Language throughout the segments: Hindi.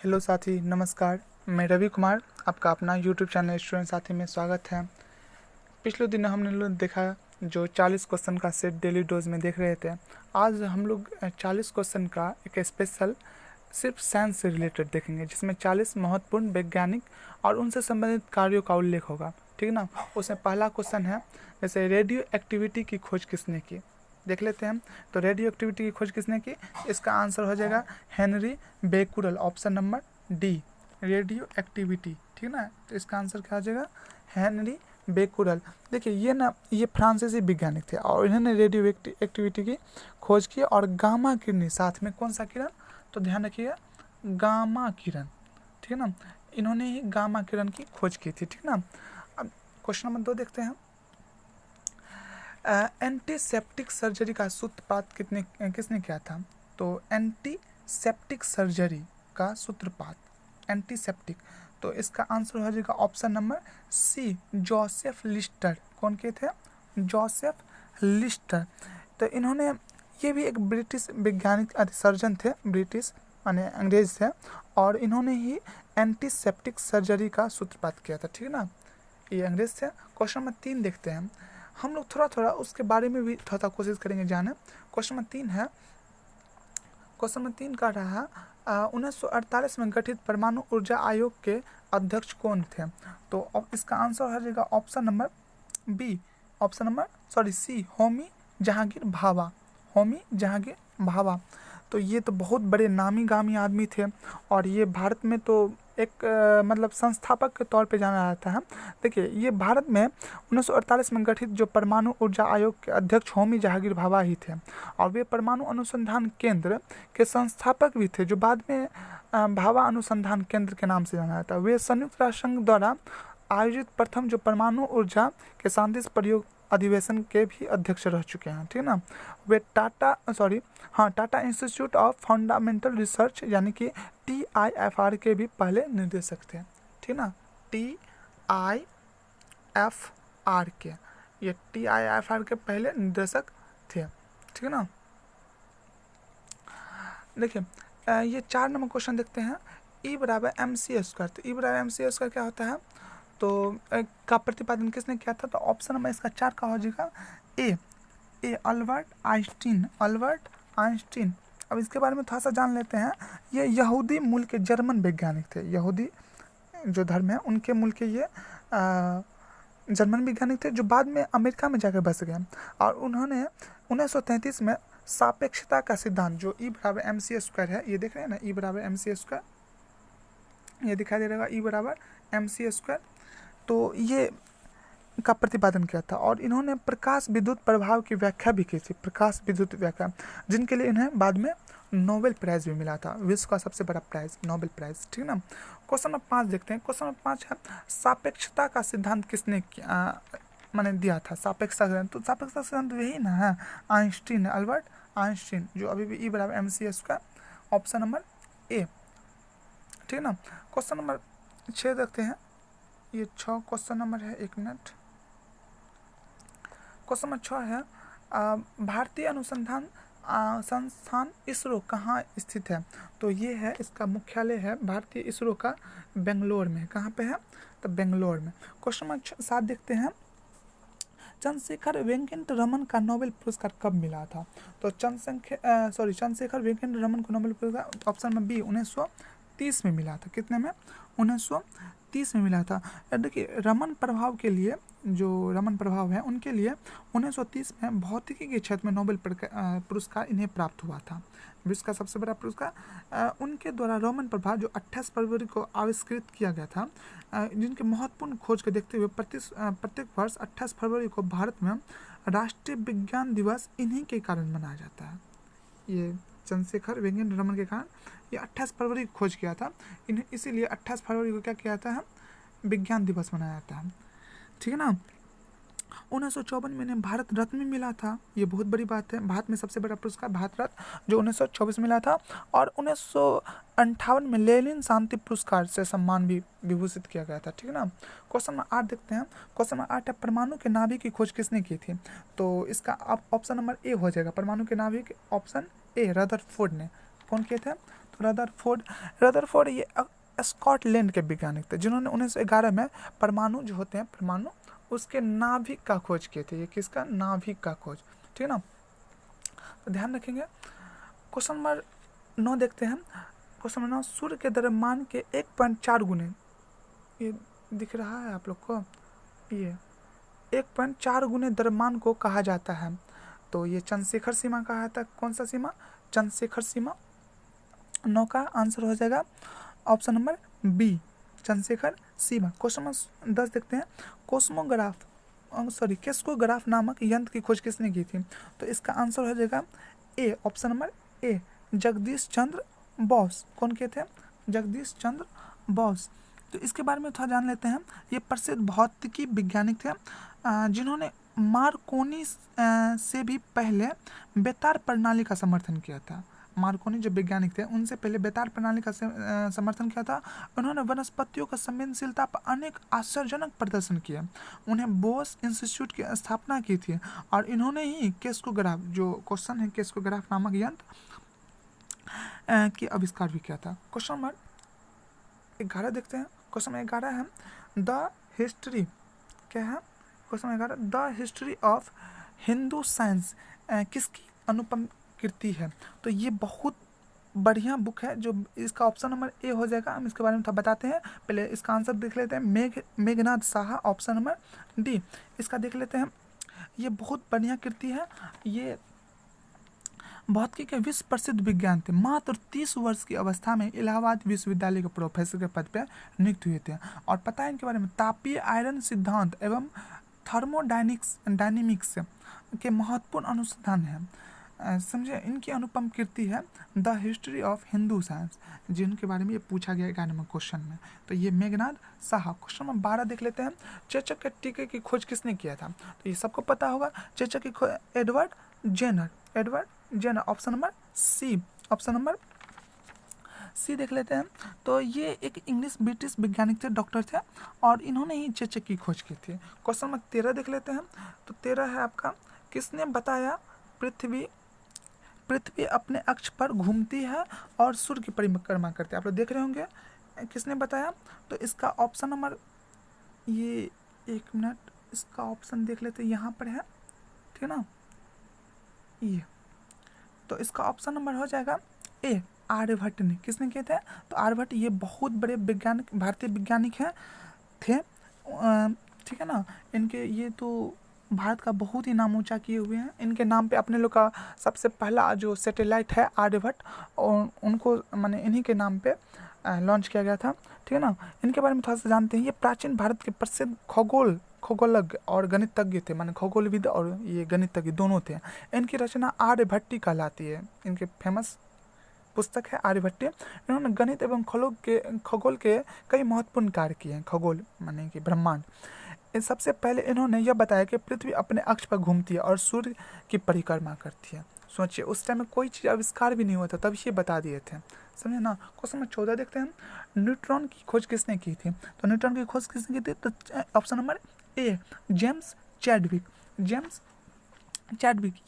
हेलो साथी, नमस्कार। मैं रवि कुमार, आपका अपना यूट्यूब चैनल स्टूडेंट साथी में स्वागत है। पिछले दिन हमने लोग देखा जो 40 क्वेश्चन का सेट डेली डोज में देख रहे थे। आज हम लोग 40 क्वेश्चन का एक स्पेशल सिर्फ साइंस से रिलेटेड देखेंगे, जिसमें 40 महत्वपूर्ण वैज्ञानिक और उनसे संबंधित कार्यों का उल्लेख होगा। ठीक है ना। उसमें पहला क्वेश्चन है, जैसे रेडियो एक्टिविटी की खोज किसने की। देख लेते हैं। तो रेडियो एक्टिविटी की खोज किसने की, इसका आंसर हो जाएगा Henry Becquerel, option number D, radio activity. ठीक है ना। तो इसका आंसर क्या हो जाएगा, हेनरी बेकुरल। देखिए ये फ्रांसीसी वैज्ञानिक थे और इन्होंने रेडियो एक्टिविटी की खोज की और गामा किरणें, साथ में कौन सा किरण, तो ध्यान रखिएगा गामा किरण। ठीक है ना। इन्होंने ही गामा किरण की खोज की थी। ठीक है ना। अब क्वेश्चन नंबर 2 देखते हैं। एंटीसेप्टिक सर्जरी का सूत्रपात किसने किया था। तो एंटीसेप्टिक सर्जरी का सूत्रपात एंटीसेप्टिक, तो इसका आंसर हो जाएगा option number C, Joseph Lister. कौन के थे, जोसेफ लिस्टर। तो इन्होंने, ये भी एक ब्रिटिश वैज्ञानिक सर्जन थे, ब्रिटिश माने अंग्रेज थे, और इन्होंने ही एंटीसेप्टिक सर्जरी का सूत्रपात किया था। ठीक है ना। ये अंग्रेज थे। क्वेश्चन नंबर 3 देखते हैं। हम लोग थोड़ा थोड़ा उसके बारे में भी थोड़ा कोशिश करेंगे जाने। क्वेश्चन नंबर 3 है, क्वेश्चन नंबर 3 का रहा 1948 में गठित परमाणु ऊर्जा आयोग के अध्यक्ष कौन थे। तो अब इसका आंसर हो जाएगा option number B, option number C, Homi Jehangir Bhabha, Homi Jehangir Bhabha. तो ये तो बहुत बड़े नामी गामी आदमी थे और ये भारत में तो एक मतलब संस्थापक के तौर पे जाना जाता है। देखिए, ये भारत में 1948 में गठित जो परमाणु ऊर्जा आयोग के अध्यक्ष होमी जहांगीर भाभा ही थे और वे परमाणु अनुसंधान केंद्र के संस्थापक भी थे, जो बाद में भाभा अनुसंधान केंद्र के नाम से जाना जाता है। वे संयुक्त राष्ट्र संघ द्वारा आयोजित प्रथम जो परमाणु ऊर्जा के शांति प्रयोग अधिवेशन के भी अध्यक्ष रह चुके हैं। ठीक है ना। वे Tata institute of fundamental research यानी कि TIFR के भी पहले निर्देशक थे। ठीक है ना। TIFR के, ये TIFR के पहले निर्देशक थे। ठीक है ना। देखिए, ये 4 नंबर क्वेश्चन देखते हैं। E बराबर MC स्क्वायर। तो E बराबर MC स्क्वायर क्या होता है, तो का प्रतिपादन किसने किया था। तो ऑप्शन नंबर इसका 4 का हो जाएगा A Albert Einstein, Albert Einstein. अब इसके बारे में थोड़ा सा जान लेते हैं। ये यहूदी मूल के जर्मन वैज्ञानिक थे। यहूदी जो धर्म है उनके मूल के ये जर्मन वैज्ञानिक थे, जो बाद में अमेरिका में जाकर बस गए और उन्होंने 1933 में सापेक्षता का सिद्धांत, जो E बराबर MC स्क्वायर है, ये देख रहे हैं ना, E बराबर MC स्क्वायर, ये दिखाई दे रहा है E बराबर MC स्क्वायर। तो ये का प्रतिपादन किया था और इन्होंने प्रकाश विद्युत प्रभाव की व्याख्या भी की थी, प्रकाश विद्युत व्याख्या, जिनके लिए इन्हें बाद में नोबेल प्राइज भी मिला था, विश्व का सबसे बड़ा प्राइज, नोबेल प्राइज। ठीक है ना। क्वेश्चन नंबर 5 देखते हैं। क्वेश्चन नंबर 5 है, सापेक्षता का सिद्धांत किसने मैंने दिया था, सापेक्षता का सिद्धांत। तो सापेक्षता सिद्धांत यही ना है, आइंस्टीन, अल्बर्ट आइंस्टीन, जो अभी भी E बराबर MC का ऑप्शन नंबर ए। ठीक है ना। क्वेश्चन नंबर 6 देखते हैं। ये 6 क्वेश्चन नंबर है, 1 मिनट। क्वेश्चन नंबर 6 है, भारतीय अनुसंधान संस्थान इसरो कहाँ स्थित है। तो ये है, इसका मुख्यालय है भारतीय इसरो का बेंगलोर में। कहाँ पे है, तो बेंगलोर में। क्वेश्चन नंबर 7 देखते हैं। चंद्रशेखर वेंकट रमन का नोबेल पुरस्कार कब मिला था। तो चंद्रशेखर वेंकट रमन को नोबेल पुरस्कार ऑप्शन में बी 1930 में मिला था। कितने में, 1930 में मिला था। देखिए, रमन प्रभाव के लिए, जो रमन प्रभाव है उनके लिए 1930 में भौतिकी के क्षेत्र में नोबेल पुरस्कार इन्हें प्राप्त हुआ था, विश्व का सबसे बड़ा पुरस्कार। उनके द्वारा रमन प्रभाव जो 28 फरवरी को आविष्कृत किया गया था, जिनके महत्वपूर्ण खोज को देखते हुए प्रत्येक वर्ष 28 फरवरी को भारत में राष्ट्रीय विज्ञान दिवस इन्हीं के कारण मनाया जाता है। ये चंद्रशेखर वेंकट रमन के कारण ये 28 फरवरी को खोज किया था इन्हें, इसीलिए 28 फरवरी को क्या किया जाता है, विज्ञान दिवस मनाया जाता है। ठीक है ना। 1954 में इन्हें भारत रत्न में मिला था, ये बहुत बड़ी बात है। भारत में सबसे बड़ा पुरस्कार भारत रत्न, जो 1924 में मिला था। और 1958 में लेनिन शांति पुरस्कार से सम्मान भी विभूषित किया गया था। ठीक है ना। क्वेश्चन नंबर 8 देखते हैं। क्वेश्चन नंबर 8 है, परमाणु के नाभिक की खोज किसने की थी। तो इसका ऑप्शन नंबर ए हो जाएगा, परमाणु के नाभिक ऑप्शन ए, रदरफोर्ड ने। कौन किए थे, तो रदरफोर्ड ये स्कॉटलैंड के वैज्ञानिक थे जिन्होंने 1911 में परमाणु जो होते हैं परमाणु उसके नाभिक का खोज किए थे। ये किसका? नाभिक का खोज। ठीक है ना, तो ध्यान रखेंगे। क्वेश्चन नंबर 9 देखते हैं। क्वेश्चन नंबर 9, सूर्य के द्रव्यमान के 1.4 गुने, ये दिख रहा है आप लोग को, ये 1.4 गुने द्रव्यमान को कहा जाता है। तो ये चंद्रशेखर सीमा कहा था। कौन सा सीमा? चंद्रशेखर सीमा। 9 का आंसर हो जाएगा ऑप्शन नंबर बी, चंद्रशेखर सीमा। क्वेश्चन नंबर 10 देखते हैं। केस्कोग्राफ नामक यंत्र की खोज किसने की थी? तो इसका आंसर हो जाएगा ए, option number A, Jagdish Chandra Bose. कौन के थे? जगदीश चंद्र बोस। तो इसके बारे में थोड़ा जान लेते हैं। ये प्रसिद्ध भौतिकी वैज्ञानिक थे जिन्होंने मार्कोनी से भी पहले बेतार प्रणाली का समर्थन किया था। मार्कोनी जो वैज्ञानिक थे उनसे पहले बेतार प्रणाली का समर्थन किया था। उन्होंने वनस्पतियों का संवेदनशीलता पर अनेक आश्चर्यजनक प्रदर्शन किए। उन्हें बोस इंस्टीट्यूट की स्थापना की थी और इन्होंने ही केस्कोग्राफ, जो क्वेश्चन है केस्कोग्राफ नामक यंत्र की आविष्कार भी किया था। क्वेश्चन नंबर 11 देखते हैं। क्वेश्चन नंबर 11 है द हिस्ट्री, क्या है question number 11? The history of Hindu science किसकी अनुपम कृति है? तो ये बहुत बढ़िया बुक है। जो इसका ऑप्शन नंबर ए हो जाएगा। हम इसके बारे में थोड़ा बताते हैं। पहले इसका आंसर देख लेते हैं। Meghnath Saha, option number D. इसका देख लेते हैं। ये बहुत बढ़िया कृति है। ये भौतिकी के विश्व प्रसिद्ध विज्ञान थे। मात्र 30 वर्ष की अवस्था में इलाहाबाद विश्वविद्यालय के प्रोफेसर के पद पर नियुक्त हुए थे। और पता है इनके बारे में, तापीय आयरन सिद्धांत एवं थर्मोडायनिमिक्स के महत्वपूर्ण अनुसंधान है। समझे, इनकी अनुपम कृति है the history of Hindu science, जिनके बारे में ये पूछा गया 11वें क्वेश्चन में। तो ये मेघनाथ साहा। क्वेश्चन नंबर 12 देख लेते हैं। चेचक के टीके की खोज किसने किया था? तो ये सबको पता होगा। चेचक की खोज Edward Jenner, option number C, option number C देख लेते हैं। तो ये एक इंग्लिश ब्रिटिश वैज्ञानिक थे, डॉक्टर थे, और इन्होंने ही चेचक की खोज की थी। क्वेश्चन नंबर 13 देख लेते हैं। तो 13 है आपका, किसने बताया पृथ्वी अपने अक्ष पर घूमती है और सूर्य की परिक्रमा करती है? आप लोग देख रहे होंगे, किसने बताया? तो इसका ऑप्शन नंबर, ये 1 मिनट, इसका ऑप्शन देख लेते हैं, यहाँ पर है, ठीक है ना, ये। तो इसका ऑप्शन नंबर हो जाएगा ए, आर्यभट्ट ने। किसने किए थे? तो आर्यभट्ट, ये बहुत बड़े वैज्ञानिक, भारतीय वैज्ञानिक थे, ठीक है ना। इनके ये तो भारत का बहुत ही नाम ऊंचा किए हुए हैं। इनके नाम पे अपने लोग का सबसे पहला जो सैटेलाइट है आर्यभट्ट, और उनको माने इन्हीं के नाम पे लॉन्च किया गया था, ठीक है ना। इनके बारे में थोड़ा सा जानते हैं। ये प्राचीन भारत के प्रसिद्ध खगोलज्ञ और गणितज्ञ थे, माने खगोलविद और ये गणितज्ञ दोनों थे। इनकी रचना आर्यभट्टी कहलाती है। इनके फेमस पुस्तक है आर्यभट्टी। इन्होंने गणित एवं खगोल के कई महत्वपूर्ण कार्य किए हैं। खगोल माने कि ब्रह्मांड। सबसे पहले इन्होंने यह बताया कि पृथ्वी अपने अक्ष पर घूमती है और सूर्य की परिक्रमा करती है। सोचिए, उस टाइम में कोई चीज़ आविष्कार भी नहीं हुआ था, तब ये बता दिए थे, समझे ना। क्वेश्चन नंबर 14 देखते हैं। न्यूट्रॉन की खोज किसने की थी? तो न्यूट्रॉन की खोज किसने की थी? तो option number A, James Chadwick.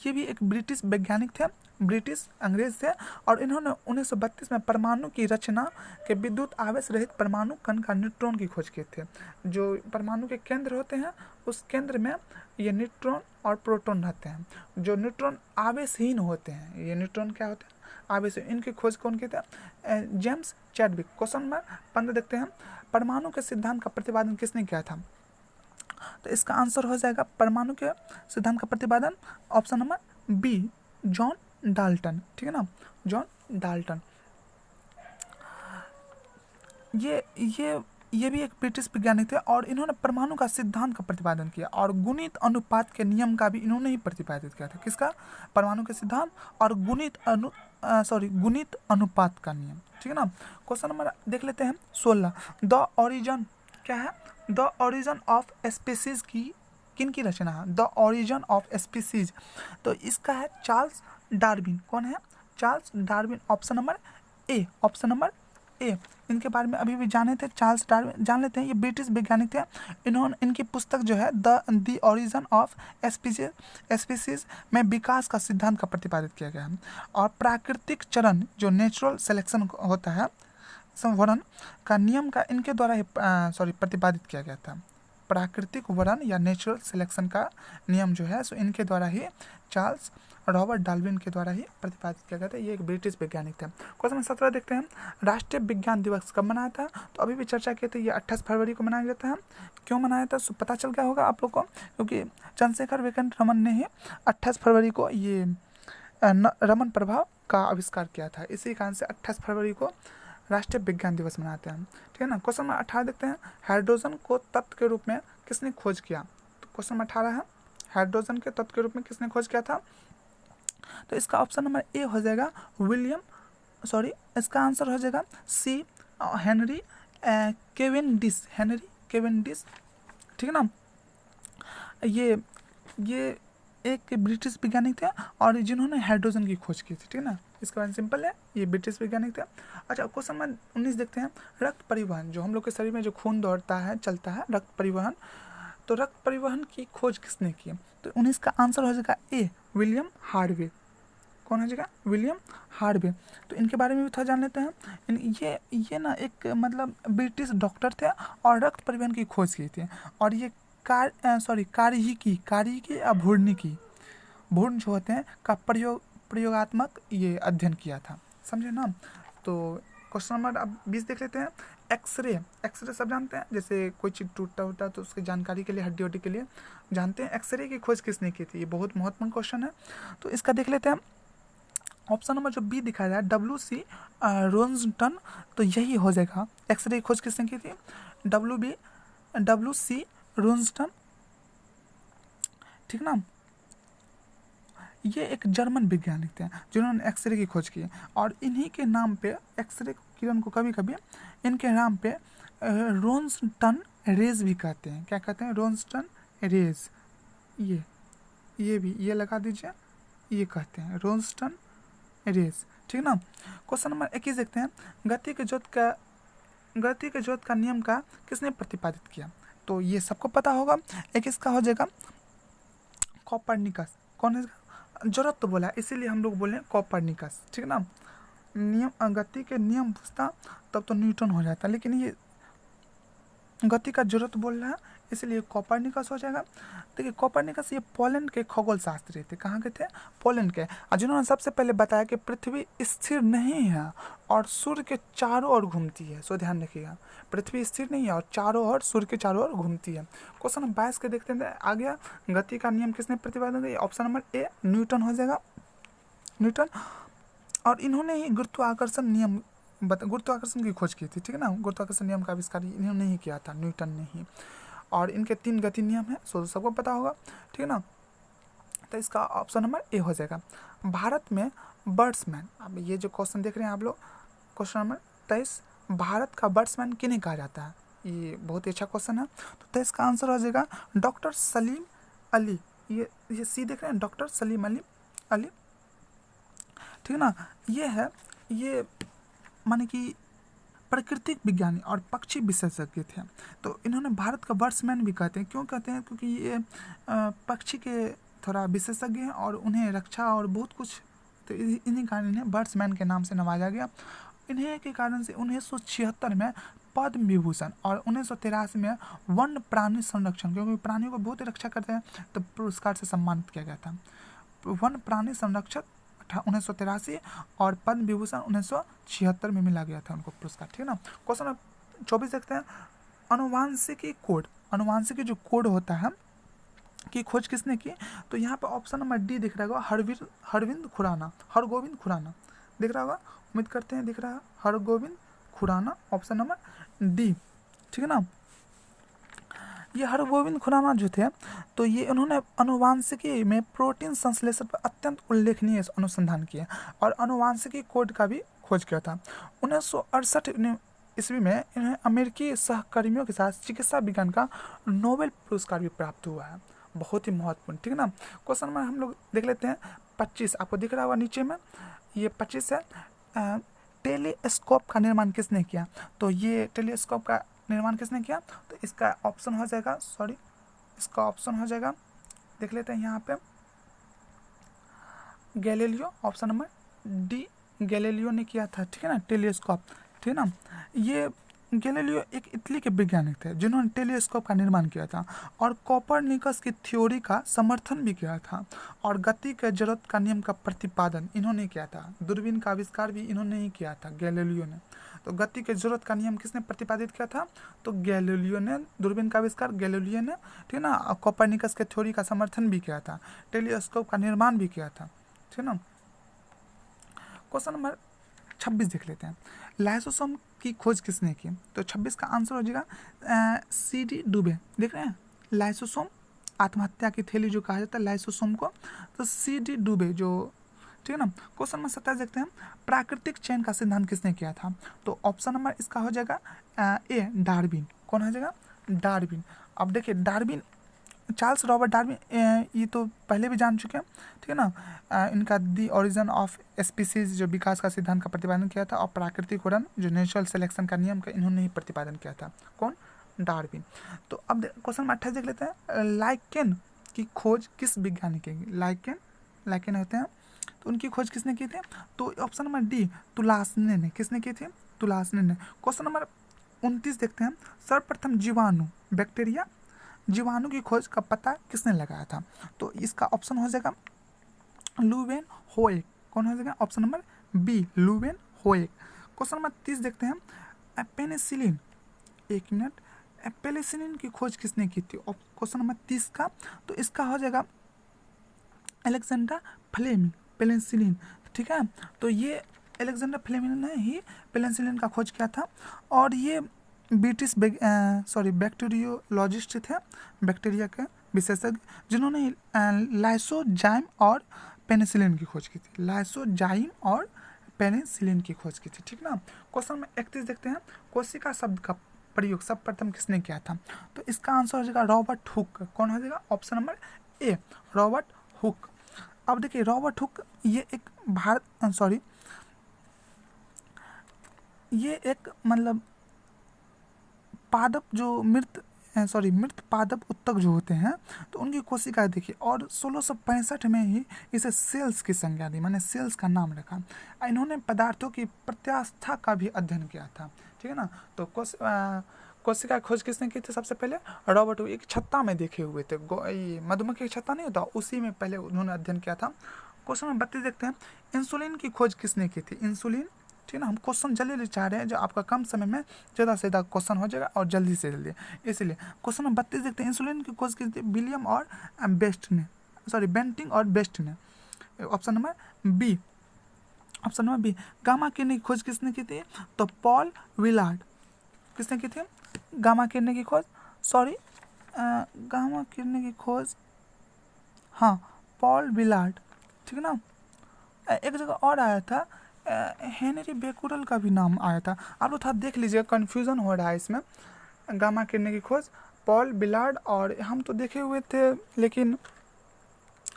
ये भी एक ब्रिटिश वैज्ञानिक थे, ब्रिटिश अंग्रेज थे, और इन्होंने 1932 में परमाणु की रचना के विद्युत आवेश रहित परमाणु कण का न्यूट्रॉन की खोज किए थे। जो परमाणु के केंद्र होते हैं, उस केंद्र में ये न्यूट्रॉन और प्रोटॉन रहते हैं। जो न्यूट्रॉन आवेशहीन होते हैं, ये न्यूट्रॉन क्या होते हैं? आवेश। इनकी खोज कौन की थे? James Chadwick. क्वेश्चन नंबर 15 देखते हैं। परमाणु के सिद्धांत का प्रतिपादन किसने किया था? तो इसका आंसर हो जाएगा परमाणु के सिद्धांत का प्रतिपादन, option number B, John Dalton, ठीक है ना, जॉन डाल्टन। ये भी एक ब्रिटिश वैज्ञानिक थे, और इन्होंने परमाणु का सिद्धांत का प्रतिपादन किया, और गुणित अनुपात के नियम का भी इन्होंने ही प्रतिपादित किया था। किसका? परमाणु के सिद्धांत और गुणित अनुपात का नियम, ठीक है ना। क्वेश्चन नंबर देख लेते हैं 16। द ओरिजिन, क्या है? द ओरिजिन ऑफ स्पीसीज की किन की रचना है? द ओरिजिन ऑफ स्पीसीज, तो इसका है चार्ल्स डार्विन। कौन है? Charles Darwin. Option number A, option number A, इनके बारे में अभी भी जाने थे, चार्ल्स डार्विन जान लेते हैं। ये ब्रिटिश वैज्ञानिक थे। इन्होंने इनकी पुस्तक जो है द ओरिजिन ऑफ स्पीसीज में विकास का सिद्धांत का प्रतिपादित किया गया है। और प्राकृतिक चरण जो नेचुरल सिलेक्शन होता है, संवरण का नियम का इनके द्वारा ही प्रतिपादित किया गया था। प्राकृतिक वरण या नेचुरल सिलेक्शन का नियम जो है सो इनके द्वारा ही, चार्ल्स रॉबर्ट डार्विन के द्वारा ही प्रतिपादित किया गया था। ये एक ब्रिटिश वैज्ञानिक थे। क्वेश्चन 17 देखते हैं, राष्ट्रीय विज्ञान दिवस कब मनाया था? तो अभी भी चर्चा किए थे, ये 28 फरवरी को मनाया जाता है। क्यों मनाया था सो पता चल गया होगा आप लोग को, क्योंकि चंद्रशेखर वेंकट रमन ने ही 28 फरवरी को ये रमन प्रभाव का आविष्कार किया था। इसी कारण से 28 फरवरी को राष्ट्रीय विज्ञान दिवस मनाते हैं। ठीक है ना। क्वेश्चन नंबर 18 देखते हैं, हाइड्रोजन को तत्व के रूप में किसने खोज किया? तो क्वेश्चन नंबर 18 है, हाइड्रोजन के तत्व के रूप में किसने खोज किया था? तो इसका ऑप्शन नंबर ए हो जाएगा इसका आंसर हो जाएगा सी, हेनरी केवेंडिश। ठीक है ना। ये एक ब्रिटिश वैज्ञानिक थे और जिन्होंने हाइड्रोजन की खोज की थी। ठीक है ना। इसके बाद सिंपल है, ये ब्रिटिश वैज्ञानिक थे। अच्छा, क्वेश्चन नंबर 19 देखते हैं, रक्त परिवहन, जो हम लोग के शरीर में जो खून दौड़ता है, चलता है, रक्त परिवहन, तो रक्त परिवहन की खोज किसने की? तो 19 का आंसर हो जाएगा ए, विलियम हार्वे। कौन हो जाएगा? William Harvey. तो इनके बारे में भी थोड़ा जान लेते हैं। ये ना एक मतलब ब्रिटिश डॉक्टर थे और रक्त परिवहन की खोज की थी। और ये कार्यिकी या भ्रूण जो होते हैं का प्रयोगात्मक ये अध्ययन किया था। समझे ना। तो क्वेश्चन नंबर अब 20 देख लेते हैं, एक्सरे सब जानते हैं, जैसे कोई चीज़ टूटता तो उसकी जानकारी के लिए, हड्डी के लिए जानते हैं। एक्सरे की खोज किसने की थी? ये बहुत महत्वपूर्ण क्वेश्चन है। तो इसका देख लेते हैं, ऑप्शन नंबर जो बी दिखाया जाए WC रोन्सटन, तो यही हो जाएगा। एक्सरे की खोज किसने की थी? WC रोन्सटन। ठीक ना। ये एक जर्मन वैज्ञानिक थे जिन्होंने एक्सरे की खोज की, और इन्हीं के नाम पे एक्सरे किरण को कभी कभी इनके नाम पे रोन्सटन रेज भी कहते हैं। क्या कहते हैं? रोन्सटन रेज। ये लगा दीजिए, ये कहते हैं रोन्सटन रेज। ठीक ना। क्वेश्चन नंबर 21 देखते हैं, गति के ज्योत का नियम का किसने प्रतिपादित किया? तो ये सबको पता होगा। 21 का हो जाएगा कोपरनिकस। कौन है? जरूरत तो बोला इसीलिए हम लोग बोले कोपरनिकस। ठीक ना। नियम, गति के नियम पूछता तब तो न्यूटन हो जाता, लेकिन ये गति का जरूरत बोल रहा है इसलिए कोपरनिकस हो जाएगा। देखिए, कोपरनिकस ये पोलैंड के खगोल शास्त्री थे। कहाँ के थे? पोलैंड के। और जिन्होंने सबसे पहले बताया कि पृथ्वी स्थिर नहीं है और सूर्य के चारों ओर घूमती है। सो ध्यान रखिएगा, पृथ्वी स्थिर नहीं है और चारों ओर, सूर्य के चारों ओर घूमती है। क्वेश्चन 22 के देखते हैं, आ गया, गति का नियम किसने प्रतिपादन किया? ऑप्शन नंबर ए, न्यूटन हो जाएगा, न्यूटन। और इन्होंने ही गुरुत्वाकर्षण की खोज की थी। ठीक है ना। गुरुत्वाकर्षण नियम का आविष्कार इन्होंने ही किया था, न्यूटन ने ही। और इनके 3 गति नियम है, सो सबको पता होगा। ठीक है ना। तो इसका ऑप्शन नंबर ए हो जाएगा। भारत में बर्ड्समैन, अब ये जो क्वेश्चन देख रहे हैं आप लोग, क्वेश्चन नंबर 23, भारत का बर्ड्समैन किन्हें कहा जाता है? ये बहुत ही अच्छा क्वेश्चन है। तो 23 का आंसर हो जाएगा डॉक्टर सलीम अली। ये सी देख रहे हैं, डॉक्टर सलीम अली। ठीक है ना। ये माने कि प्राकृतिक विज्ञानी और पक्षी विशेषज्ञ थे। तो इन्होंने भारत का बर्ड्समैन भी कहते हैं। क्यों कहते हैं? क्योंकि ये पक्षी के थोड़ा विशेषज्ञ हैं और उन्हें रक्षा और बहुत कुछ, तो इन्हीं कारण इन्हें बर्ड्समैन के नाम से नवाजा गया। इन्हीं के कारण से 1976 में पद्म विभूषण और 1983 में वन्य प्राणी संरक्षण, क्योंकि प्राणियों को बहुत ही रक्षा करते हैं, तो पुरस्कार से सम्मानित किया गया था। वन्य प्राणी संरक्षक 1983 और पद्म विभूषण 1976 में मिला गया था उनको पुरस्कार। ठीक है ना। क्वेश्चन 24 देखते हैं, अनुवांशिकी जो कोड होता है की खोज किसने की? तो यहाँ पर ऑप्शन नंबर डी दिख रहा होगा, हरगोविंद खुराना दिख रहा होगा, उम्मीद करते हैं दिख रहा है, Hargobind Khorana, option number D. ठीक है ना। ये हरगोविंद खुराना जो थे, तो ये उन्होंने अनुवांशिकी में प्रोटीन संश्लेषण पर अत्यंत उल्लेखनीय अनुसंधान किए और अनुवांशिकी कोड का भी खोज किया था। 1968 ईस्वी में इन्हें अमेरिकी सहकर्मियों के साथ चिकित्सा विज्ञान का नोबेल पुरस्कार भी प्राप्त हुआ है। बहुत ही महत्वपूर्ण। ठीक है ना। क्वेश्चन में हम लोग देख लेते हैं 25, आपको दिख रहा होगा नीचे में, ये 25 है, टेलीस्कोप का निर्माण किसने किया? तो ये टेलीस्कोप का निर्माण किसने किया? तो इसका ऑप्शन हो जाएगा, इसका ऑप्शन हो जाएगा, देख लेते हैं यहाँ पे, Galileo, option number D, Galileo ने किया था, ठीक है ना, टेलीस्कोप, ठीक है ना। ये गैलीलियो एक इटली के वैज्ञानिक थे जिन्होंने टेलीस्कोप का निर्माण किया था और कोपरनिकस की थ्योरी का समर्थन भी किया था और गति के जरूरत का नियम का प्रतिपादन इन्होंने किया था। दूरबीन का आविष्कार भी इन्होंने ही किया था, गैलीलियो ने। तो गति के जरूरत का नियम किसने प्रतिपादित किया था? तो गैलीलियो ने। दूरबीन का आविष्कार गैलीलियो ने, ठीक है ना। कोपरनिकस के थ्योरी का समर्थन भी किया था, टेलीस्कोप का निर्माण भी किया था, ठीक है ना। क्वेश्चन नंबर 26 देख लेते हैं, लाइसोसोम की खोज किसने की? तो 26 का आंसर हो जाएगा CD डुबे। देख रहे हैं, लाइसोसोम, आत्महत्या की थैली जो कहा जाता है लाइसोसोम को, तो CD डुबे जो, ठीक है ना। क्वेश्चन नंबर 27 देखते हैं, प्राकृतिक चयन का सिद्धांत किसने किया था? तो ऑप्शन नंबर इसका हो जाएगा ए, डार्विन। कौन हो जाएगा? डार्विन। अब देखिए, डार्विन, चार्ल्स रॉबर्ट डार्विन, ये तो पहले भी जान चुके हैं, ठीक है ना। इनका दी ओरिजिन ऑफ स्पीसीज जो विकास का सिद्धांत का प्रतिपादन किया था और प्राकृतिक वर्ण जो नेचुरल सिलेक्शन का नियम का इन्होंने ही प्रतिपादन किया था। कौन? डार्विन। तो अब क्वेश्चन नंबर 28 देख लेते हैं, लाइकेन की खोज किस वैज्ञानिक की? लाइकेन होते हैं, तो उनकी खोज किसने की थी? तो ऑप्शन नंबर डी, तुलासने ने। किसने की थी? तुलासने ने। क्वेश्चन नंबर 29 देखते हैं, सर्वप्रथम जीवाणु, बैक्टीरिया, जीवाणु की खोज का पता किसने लगाया था? तो इसका ऑप्शन हो जाएगा लुवेन होएक। कौन हो जाएगा? ऑप्शन नंबर बी, लुवेन होएक। क्वेश्चन नंबर 30 देखते हैं, पेनिसिलिन, एक मिनट, पेनिसिलिन की खोज किसने की थी? क्वेश्चन नंबर 30 का, तो इसका हो जाएगा अलेक्जेंडर फ्लेमिंग, पेनिसिलिन, ठीक है। तो ये अलेक्जेंडर फ्लेमिंग ने ही पेनिसिलिन का खोज किया था और ये ब्रिटिश बैक्टीरियोलॉजिस्ट थे, बैक्टीरिया के विशेषज्ञ, जिन्होंने लाइसोजाइम और पेनिसिलिन की खोज की थी, लाइसोजाइम और पेनिसिलिन की खोज की थी, ठीक ना। क्वेश्चन नंबर 31 देखते हैं, कोशिका शब्द का प्रयोग सर्वप्रथम किसने किया था? तो इसका आंसर हो जाएगा रॉबर्ट हुक। कौन हो जाएगा? Option number A, Robert Hooke. अब देखिए, रॉबर्ट हुक ये एक ये एक मतलब पादप जो मृत पादप उत्तक जो होते हैं, तो उनकी कोशिकाएं देखिए, और 1665 में ही इसे सेल्स की संज्ञा दी, माने सेल्स का नाम रखा। इन्होंने पदार्थों की प्रत्यास्था का भी अध्ययन किया था, ठीक है ना। तो कोशिका खोज किसने की थी? सबसे पहले रॉबर्ट हुक। एक छत्ता में देखे हुए थे, मधुमक्खी का छत्ता नहीं होता, उसी में पहले उन्होंने अध्ययन किया था। क्वेश्चन नंबर 32 देखते हैं, इंसुलिन की खोज किसने की थी? इंसुलिन, ठीक है ना। हम क्वेश्चन जल्दी चाह रहे हैं जो आपका कम समय में ज़्यादा से ज़्यादा क्वेश्चन हो जाएगा और जल्दी से जल्दी, इसलिए क्वेश्चन नंबर 32 देखते हैं, इंसुलिन की खोज की थी विलियम और बेंटिंग और बेस्ट ने। ऑप्शन नंबर बी, गामा किरणें की खोज किसने की थी? तो पॉल विलार्ड। किसने की थी गामा किरणें की खोज? गामा किरणें की खोज, हाँ, पॉल विलार्ड, ठीक है ना। एक जगह और आया था, हेनरी बेकुरल का भी नाम आया था। आप लोग थोड़ा देख लीजिएगा, कन्फ्यूज़न हो रहा है इसमें। गामा किरणें की खोज पॉल विलार्ड, और हम तो देखे हुए थे, लेकिन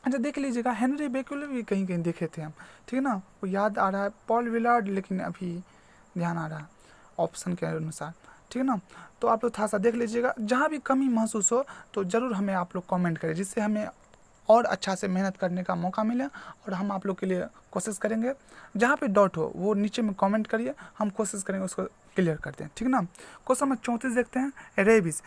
अच्छा देख लीजिएगा, हेनरी बेकुलर भी कहीं कहीं देखे थे हम, ठीक है ना। वो याद आ रहा है, पॉल विलार्ड लेकिन अभी ध्यान आ रहा है ऑप्शन के अनुसार, ठीक है ना। तो आप लोग थोड़ा सा देख लीजिएगा, जहाँ भी कमी महसूस हो तो ज़रूर हमें आप लोग कमेंट करें, जिससे हमें और अच्छा से मेहनत करने का मौका मिले और हम आप लोग के लिए कोशिश करेंगे। जहाँ पे डाउट हो वो नीचे में कमेंट करिए, हम कोशिश करेंगे उसको क्लियर करते हैं, ठीक ना। क्वेश्चन नंबर 34 देखते हैं, रेबीज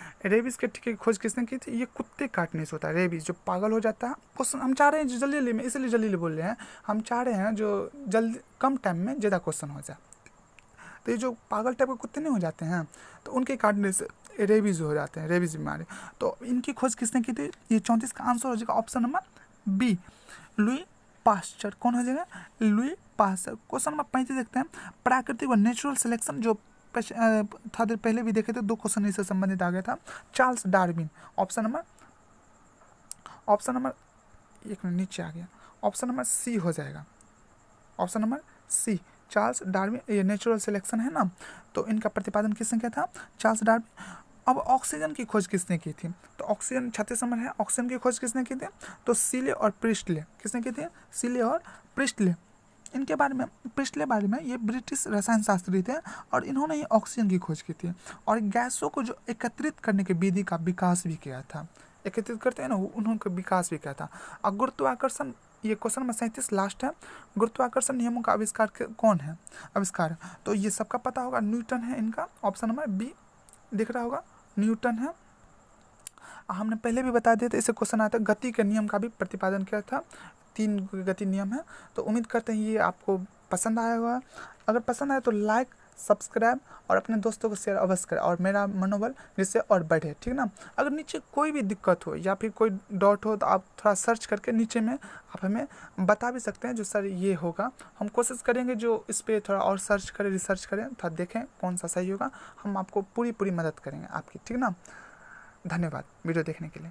के टीके की खोज किसने की थी? ये कुत्ते काटने से होता है, रेबीज जो पागल हो जाता है। क्वेश्चन हम चाह रहे हैं जो जल्दी में, इसलिए जल्दी बोल रहे हैं, हम चाह रहे हैं जो जल्दी कम टाइम में ज़्यादा क्वेश्चन हो जाए। तो ये जो पागल टाइप के कुत्ते नहीं हो जाते हैं, तो उनके काटने से रेबीज हो जाते हैं, रेबीज बीमारी। तो इनकी खोज किसने की थी? ये 34 का आंसर हो जाएगा option number B, Louis Pasteur. कौन हो जाएगा? Louis Pasteur. क्वेश्चन नंबर 35 देखते हैं, प्राकृतिक व नेचुरल सिलेक्शन जो था देर पहले भी देखे थे, 2 क्वेश्चन इससे संबंधित आ गया था, चार्ल्स डार्विन। ऑप्शन नंबर एक मिनट नीचे आ गया, ऑप्शन नंबर सी हो जाएगा, option number C, Charles Darwin. ये नेचुरल सिलेक्शन है ना, तो इनका प्रतिपादन किसने किया था? Charles Darwin. अब ऑक्सीजन की खोज किसने की थी? तो ऑक्सीजन 36 नंबर है, ऑक्सीजन की खोज किसने की थी? तो सीले और प्रिस्टले। किसने की थी? सीले और प्रिस्टले, इनके बारे में पिछले बारे में ये ब्रिटिश रसायन शास्त्री थे और इन्होंने ही ऑक्सीजन की खोज की थी और गैसों को जो एकत्रित करने की विधि का विकास भी किया था। एकत्रित करते हैं ना, उन्होंने विकास भी किया था। और गुरुत्वाकर्षण, ये क्वेश्चन नंबर 37 लास्ट है। गुरुत्वाकर्षण नियमों का कौन है आविष्कार? तो ये सबका पता होगा, न्यूटन है इनका। ऑप्शन नंबर बी दिख रहा होगा, न्यूटन है। हमने पहले भी बता दिया था, इससे क्वेश्चन आता है, गति के नियम का भी प्रतिपादन किया था। 3 गति नियम है। तो उम्मीद करते हैं ये आपको पसंद आया होगा। अगर पसंद आए तो लाइक, सब्सक्राइब और अपने दोस्तों को शेयर अवश्य करें और मेरा मनोबल जिससे और बढ़े, ठीक ना। अगर नीचे कोई भी दिक्कत हो या फिर कोई डाउट हो तो आप थोड़ा सर्च करके नीचे में आप हमें बता भी सकते हैं, जो सर ये होगा। हम कोशिश करेंगे जो इस पर थोड़ा और सर्च करें, रिसर्च करें, थोड़ा देखें कौन सा सही होगा। हम आपको पूरी मदद करेंगे आपकी, ठीक ना। धन्यवाद वीडियो देखने के लिए।